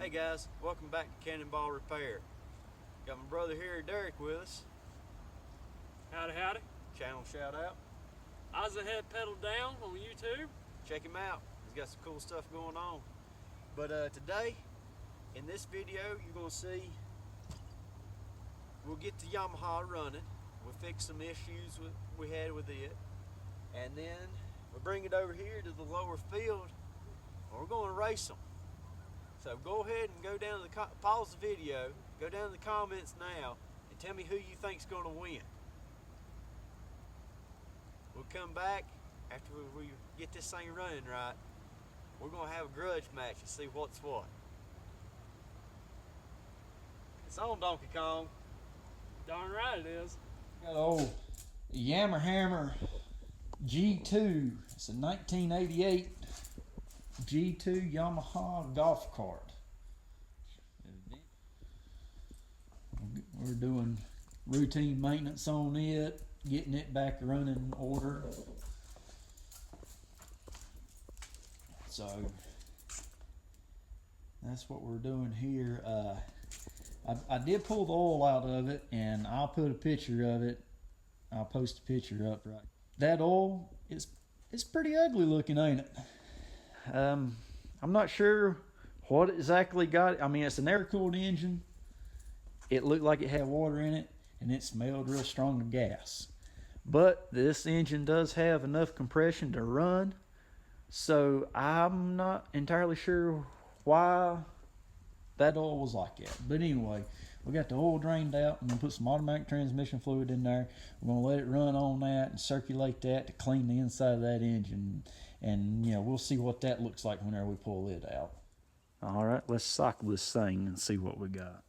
Hey guys, welcome back to Cannonball Repair. Got my brother here, Derek, with us. Howdy, howdy. Channel shout out. Ozzy Head Pedal Down on YouTube. Check him out. He's got some cool stuff going on. But today, in this video, you're going to see we'll get the Yamaha running. We'll fix some issues we had with it. And then we'll bring it over here to the lower field and we're going to race them. So go ahead and go down to pause the video, go down to the comments now, and tell me who you think's going to win. We'll come back after we get this thing running right. We're going to have a grudge match and see what's what. It's on, Donkey Kong. Darn right it is. Got an old Yamaha G2. It's a 1988 G2 Yamaha golf cart. We're doing routine maintenance on it, getting it back running in order. So that's what we're doing here. I did pull the oil out of it, and I'll put a picture of it. I'll post a picture up right. That oil it's pretty ugly looking, ain't it? I'm not sure what exactly got it. I mean, it's an air-cooled engine. It looked like it had water in it, and it smelled real strong of gas. But this engine does have enough compression to run, so I'm not entirely sure why that oil was like that. But anyway, we got the oil drained out. I'm gonna put some automatic transmission fluid in there. We're gonna let it run on that and circulate that to clean the inside of that engine. And you know, we'll see what that looks like whenever we pull it out. All right, let's cycle this thing and see what we got.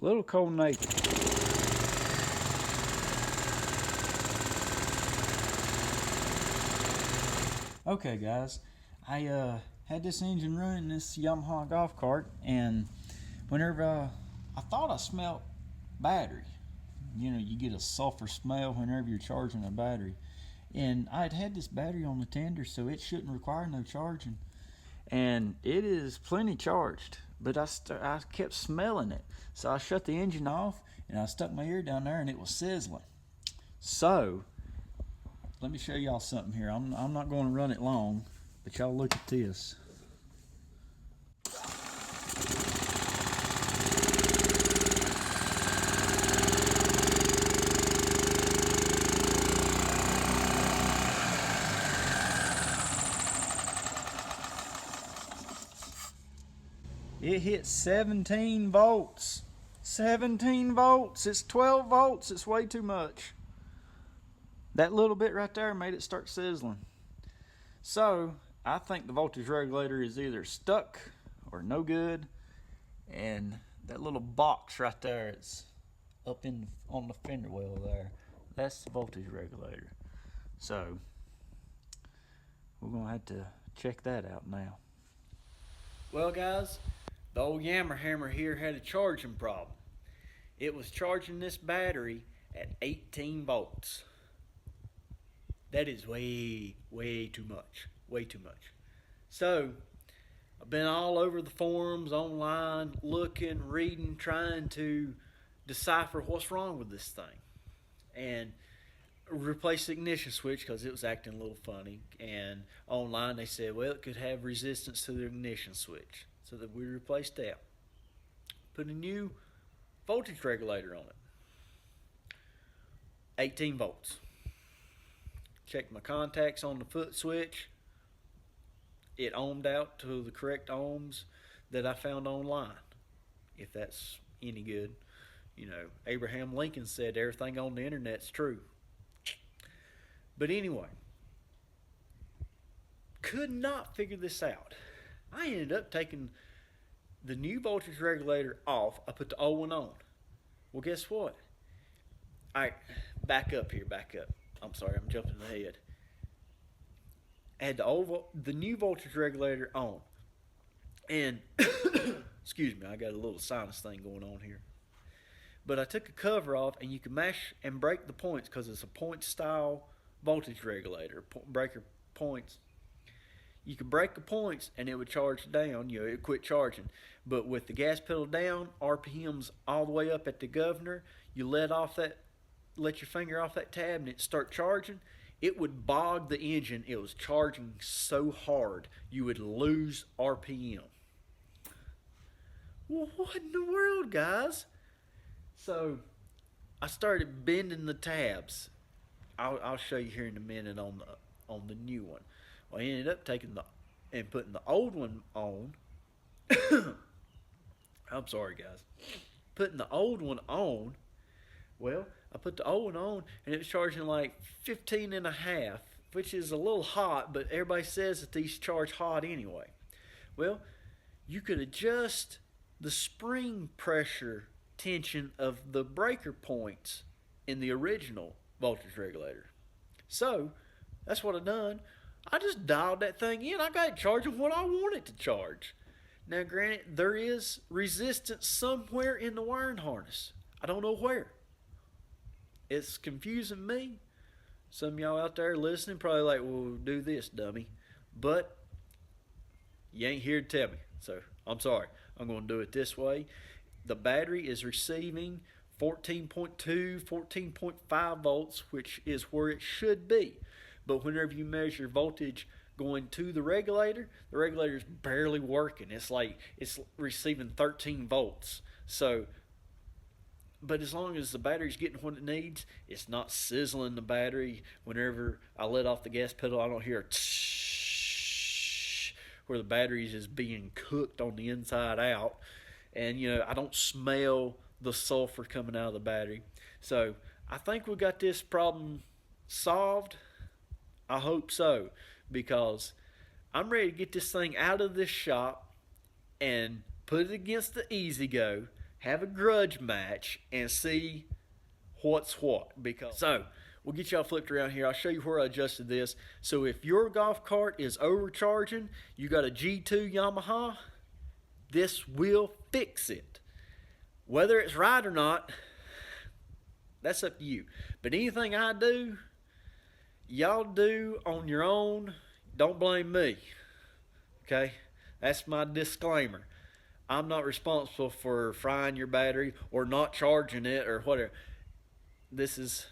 Little cold naked. Okay guys, I had this engine running this Yamaha golf cart, and whenever I thought I smelled battery. You know, you get a sulfur smell whenever you're charging a battery. And I'd had this battery on the tender, so it shouldn't require no charging. And it is plenty charged, but I kept smelling it. So I shut the engine off, and I stuck my ear down there, and it was sizzling. So let me show y'all something here. I'm not going to run it long, but y'all look at this. It hit 17 volts. 17 volts. It's 12 volts. It's way too much. That little bit right there made it start sizzling. So I think the voltage regulator is either stuck or no good. And that little box right there is up on the fender well there. That's the voltage regulator. So we're going to have to check that out now. Well guys, the old Yamaha here had a charging problem. It was charging this battery at 18 volts. That is way too much. Way too much. So I've been all over the forums, online, looking, reading, trying to decipher what's wrong with this thing. And replace the ignition switch because it was acting a little funny. And online they said, well, it could have resistance to the ignition switch. So that we replaced that. Put a new voltage regulator on it. 18 volts. Checked my contacts on the foot switch. It ohmed out to the correct ohms that I found online. If that's any good. You know, Abraham Lincoln said everything on the internet's true. But anyway, could not figure this out. I ended up taking the new voltage regulator off. I put the old one on. Well, guess what? Alright, back up here, back up. I'm sorry, I'm jumping ahead. I had the new voltage regulator on. And, excuse me, I got a little sinus thing going on here. But I took a cover off, and you can mash and break the points because it's a point style voltage regulator, breaker points. You could break the points and it would charge down, it would quit charging. But with the gas pedal down, RPMs all the way up at the governor, you let your finger off that tab and it start charging, it would bog the engine. It was charging so hard you would lose RPM. Well, what in the world, guys? So I started bending the tabs. I'll show you here in a minute on the new one. Well, I ended up putting the old one on. I'm sorry, guys. Putting the old one on. Well, I put the old one on, and it was charging like 15.5, which is a little hot, but everybody says that these charge hot anyway. Well, you could adjust the spring pressure tension of the breaker points in the original voltage regulator. So, that's what I done. I just dialed that thing in. I got it charging what I want it to charge. Now, granted, there is resistance somewhere in the wiring harness. I don't know where. It's confusing me. Some of y'all out there listening probably like, well, do this, dummy. But you ain't here to tell me. So, I'm sorry. I'm going to do it this way. The battery is receiving 14.2, 14.5 volts, which is where it should be. But whenever you measure voltage going to the regulator is barely working. It's like it's receiving 13 volts. So, but as long as the battery's getting what it needs, it's not sizzling the battery. Whenever I let off the gas pedal, I don't hear a tsh where the battery is just being cooked on the inside out. And, I don't smell the sulfur coming out of the battery. So, I think we got this problem solved. I hope so, because I'm ready to get this thing out of this shop and put it against the E-Z-GO, have a grudge match, and see what's what. So, we'll get y'all flipped around here. I'll show you where I adjusted this. So, if your golf cart is overcharging, you got a G2 Yamaha, this will fix it. Whether it's right or not, that's up to you. But anything I do, y'all do on your own. Don't blame me. Okay? That's my disclaimer. I'm not responsible for frying your battery or not charging it or whatever. This is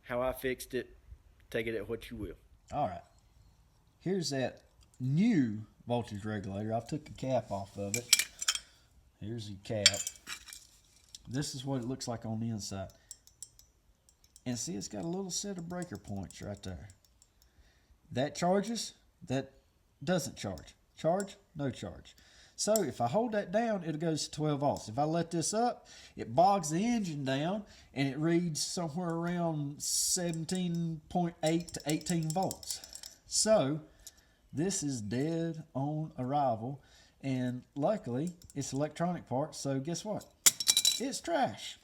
how I fixed it. Take it at what you will. All right. Here's that new voltage regulator. I took the cap off of it. Here's the cap. This is what it looks like on the inside. And see, it's got a little set of breaker points right there. That charges, that doesn't charge. Charge, no charge. So if I hold that down, it goes to 12 volts. If I let this up, it bogs the engine down and it reads somewhere around 17.8 to 18 volts. So this is dead on arrival. And luckily, it's electronic parts, so guess what? It's trash.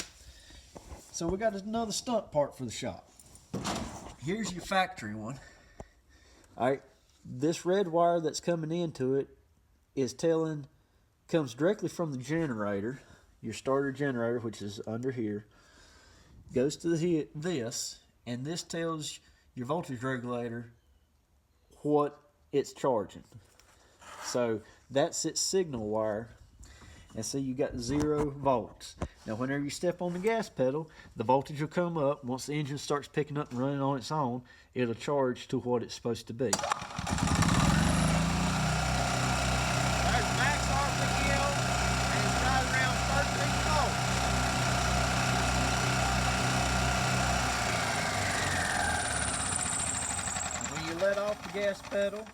So we got another stunt part for the shop. Here's your factory one. All right, this red wire that's coming into it comes directly from the generator, your starter generator, which is under here, goes to this, and this tells your voltage regulator what it's charging. So that's its signal wire. And see, you got 0 volts. Now, whenever you step on the gas pedal, the voltage will come up. Once the engine starts picking up and running on its own, it'll charge to what it's supposed to be. There's max RPM, and it's right around 13 volts. When you let off the gas pedal,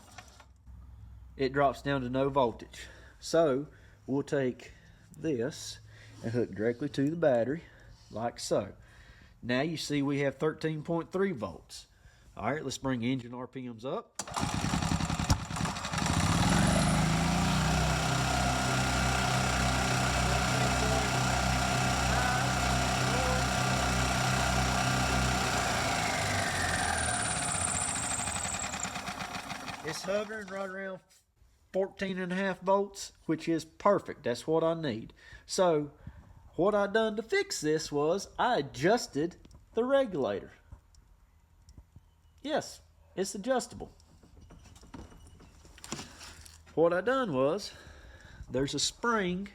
it drops down to no voltage. So, we'll take this and hook directly to the battery, like so. Now you see we have 13.3 volts. All right, let's bring engine RPMs up. It's hovering right around 14.5 volts, which is perfect. That's what I need. So what I done to fix this was I adjusted the regulator. Yes, it's adjustable. What I done was, there's a spring.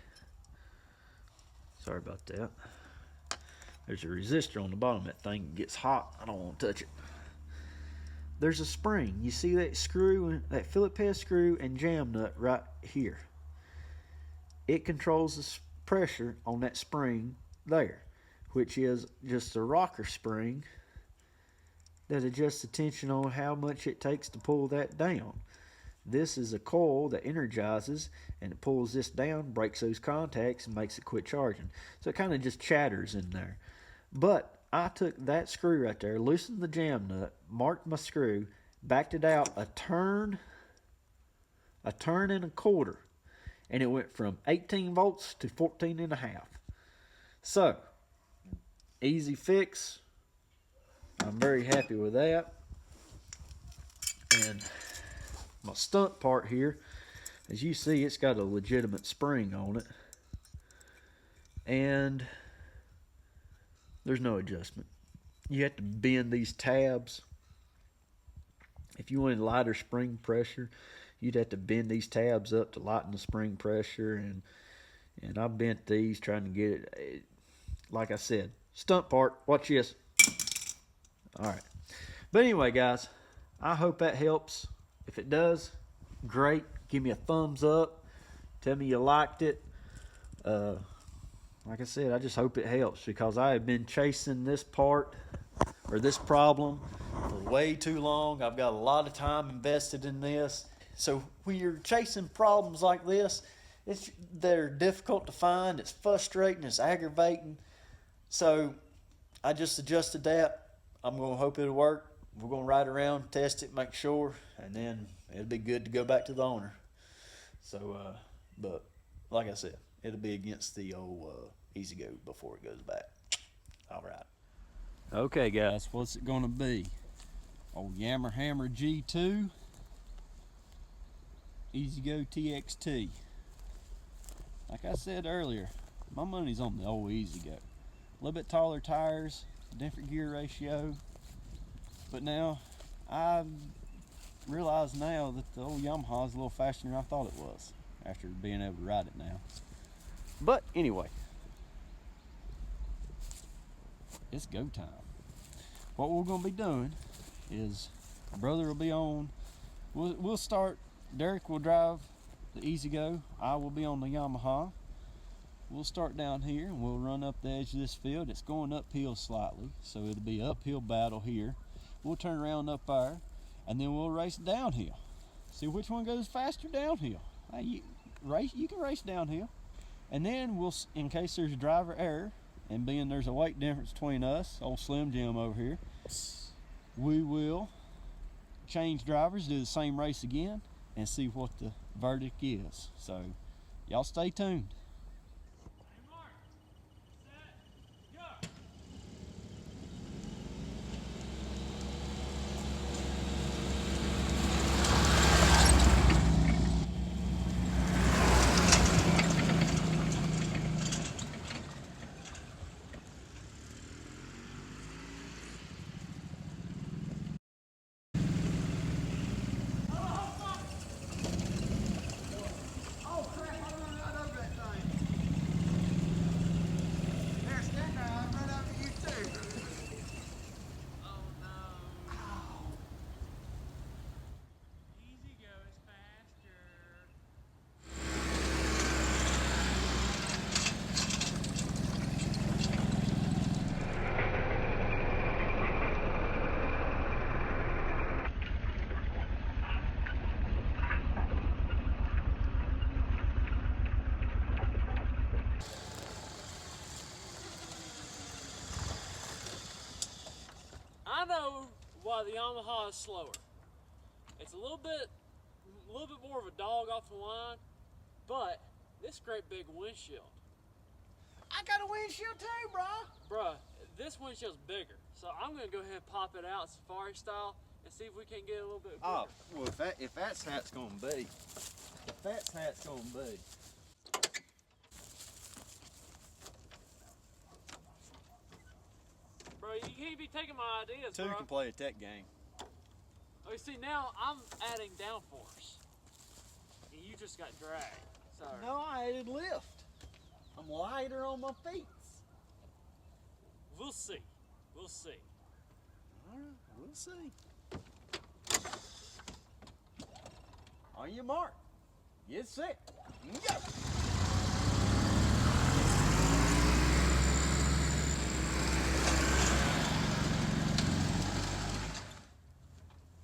Sorry about that. There's a resistor on the bottom of that thing. It gets hot. I don't want to touch it. There's a spring. You see that screw, that Phillips head screw and jam nut right here. It controls the pressure on that spring there, which is just a rocker spring that adjusts the tension on how much it takes to pull that down. This is a coil that energizes and it pulls this down, breaks those contacts, and makes it quit charging. So it kind of just chatters in there. But I took that screw right there, loosened the jam nut, marked my screw, backed it out a turn and a quarter, and it went from 18 volts to 14 and a half. So, easy fix. I'm very happy with that. And my stunt part here, as you see, it's got a legitimate spring on it. And there's no adjustment. You have to bend these tabs. If you wanted lighter spring pressure, you'd have to bend these tabs up to lighten the spring pressure. And I bent these trying to get it, like I said, stunt part. Watch this. All right. But anyway, guys, I hope that helps. If it does, great. Give me a thumbs up. Tell me you liked it. Like I said, I just hope it helps, because I have been chasing this part or this problem for way too long. I've got a lot of time invested in this. So when you're chasing problems like this, they're difficult to find. It's frustrating. It's aggravating. So I just adjusted that. I'm going to hope it'll work. We're going to ride around, test it, make sure, and then it'll be good to go back to the owner. So, but like I said, it'll be against the old E-Z-GO before it goes back. All right. Okay, guys, what's it going to be? Old Yamaha G2, E-Z-GO TXT. Like I said earlier, my money's on the old E-Z-GO. A little bit taller tires, different gear ratio, but now I realize now that the old Yamaha is a little faster than I thought it was after being able to ride it now. But anyway, it's go time. What we're going to be doing is, brother will be on, we'll start, Derek will drive the E-Z-GO, I will be on the Yamaha. We'll start down here and we'll run up the edge of this field. It's going uphill slightly, so it'll be an uphill battle here. We'll turn around up there and then we'll race downhill. See which one goes faster downhill. You can race downhill. And then we'll, in case there's driver error, and being there's a weight difference between us, old Slim Jim over here, we will change drivers, do the same race again, and see what the verdict is. So, y'all stay tuned. I know why the Yamaha is slower. It's a little bit more of a dog off the line, but this great big windshield. I got a windshield too, bro. Bruh, this windshield's bigger. So I'm gonna go ahead and pop it out safari style and see if we can get a little bit bigger. Oh, well, if that's how it's gonna be. If that's how it's gonna be. Well, you can't be taking my ideas, Two bro. can play a tech game. Oh, you see, now I'm adding downforce. And you just got drag. So. No, I added lift. I'm lighter on my feet. We'll see. We'll see. All right, we'll see. On your mark. Get set. Go.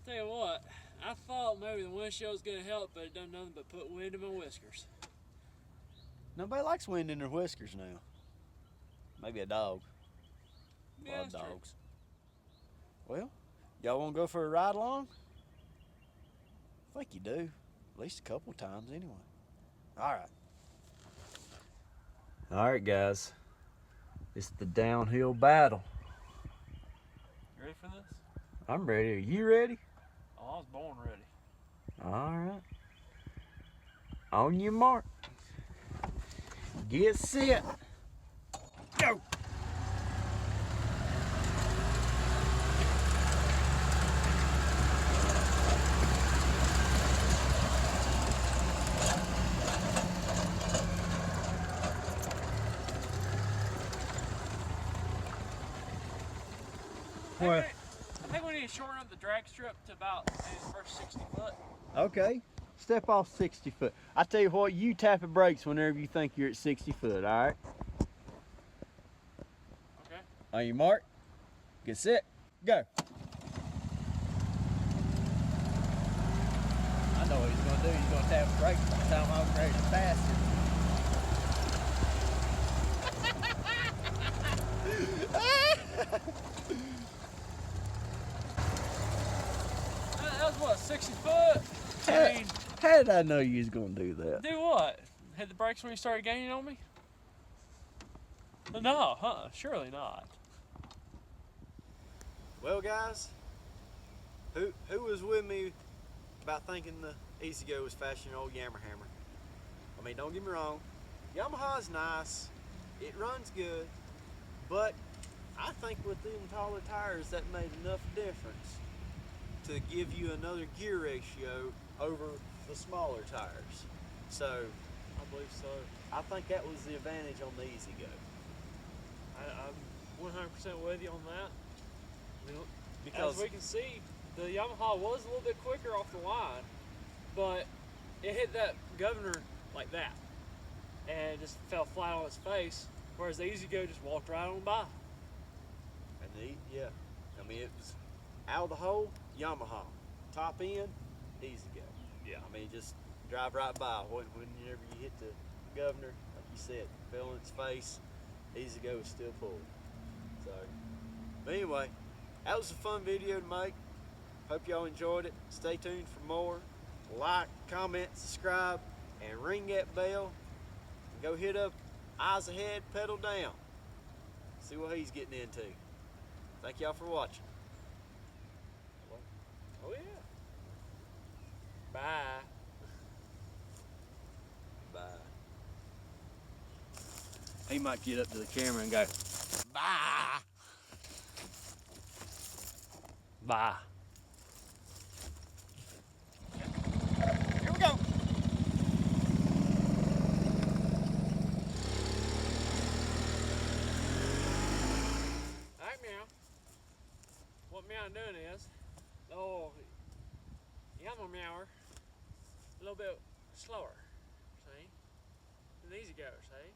Tell you what, I thought maybe the windshield was gonna help, but it done nothing but put wind in my whiskers. Nobody likes wind in their whiskers now. Maybe a dog. Yeah, Love that's true. dogs. Well, y'all want to go for a ride along? I think you do. At least a couple times anyway. All right. All right, guys. It's the downhill battle. You ready for this? I'm ready. Are you ready? Oh, I was born ready. All right. On your mark. Get set. Go. What? I think we need to shorten up the drag strip to about maybe the first 60 foot. Okay. Step off 60 foot. I tell you what, you tap the brakes whenever you think you're at 60 foot, all right? Okay. On your mark, get set, go. I know what he's gonna do. He's gonna tap the brakes by the time I'm ready to pass it. That was what, 60 foot? I mean, How did I know you was gonna do that? do what? Hit the brakes when you started gaining on me? No, surely not. Well, guys, who was with me about thinking the E-Z-GO was faster than old Yamaha hammer? I mean, don't get me wrong, Yamaha's nice, it runs good, but I think with them taller tires that made enough difference to give you another gear ratio over the smaller tires. So I believe so. I think that was the advantage on the E-Z-GO. I'm 100% with you on that. I mean, Because as we can see, the Yamaha was a little bit quicker off the line, but it hit that governor like that and just fell flat on its face, whereas the E-Z-GO just walked right on by. and yeah, I mean, it was out of the hole, Yamaha. Top end, E-Z-GO. Yeah. I mean, just drive right by. Whenever you hit the governor, like you said, fell in its face, E-Z-GO was still pulled. So, but anyway, that was a fun video to make. Hope y'all enjoyed it. Stay tuned for more. Like, comment, subscribe, and ring that bell. And go hit up Eyes Ahead, Pedal Down. See what he's getting into. Thank y'all for watching. Oh yeah. Bye. Bye. He might get up to the camera and go, bye. Bye. Here we go. Alright, meow. What meow doing is, oh, Yamaha meower, a little bit slower, see? An E-Z-GO, see?